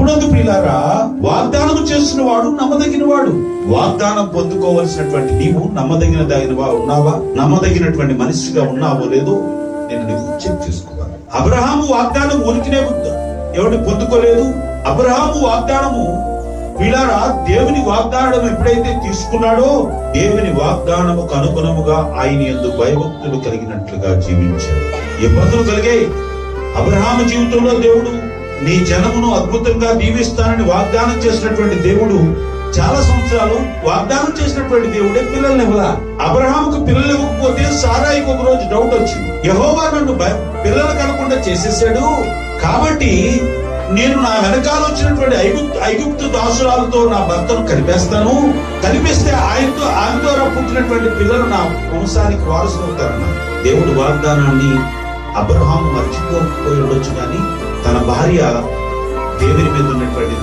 ప్రభునందు ప్రియులారా, వాగ్దానం చేస్తున్న వాడు నమ్మదగిన వాడు. వాగ్దానం పొందుకోవలసినటువంటి నీవు నమ్మదగినదిగా ఉన్నావా? నమ్మదగినటువంటి మనిషిగా ఉన్నావో లేదో నేను నీకు చెక్ చేసుకోవాలి. అబ్రహాము వాగ్దానం ఊరికినే ఎవరిని పొందుకోలేదు. అబ్రహాము వాగ్దానము ప్రియులారా, దేవుని వాగ్దానం ఎప్పుడైతే తీసుకున్నాడో దేవుని వాగ్దానముకు అనుగుణముగా ఆయన యందు భయభక్తులు కలిగినట్లుగా జీవించాడు. ఇబ్బందులు కలిగాయి. అబ్రహాము జీవితంలో దేవుడు నీ జనమును అద్భుతంగా దీవిస్తానని వాగ్దానం చేసినటువంటి దేవుడు చాలా సంవత్సరాలు వాగ్దానం చేసినటువంటి దేవుడే పిల్లల్ని ఇవ్వలా. అబ్రహాముకు పిల్లలు ఇవ్వకపోతే సారాయికి ఒక రోజు డౌట్ వచ్చింది. యెహోవా నన్ను పిల్లలు కలగకుండా చేసేసాడు, కాబట్టి నేను నా వెనకాల వచ్చినటువంటి ఐగుప్తు దాసురాలతో నా భర్తను కలిపేస్తాను. కలిపిస్తే ఆయన ద్వారా పుట్టినటువంటి పిల్లలు నా వంశానికి వారసులు అవుతారన్న దేవుడు వాగ్దానాన్ని అబ్రహాము మర్చిపోకపోయి ఉండొచ్చు, కానీ తన భార్య దేవుని మీద ఉన్నటువంటి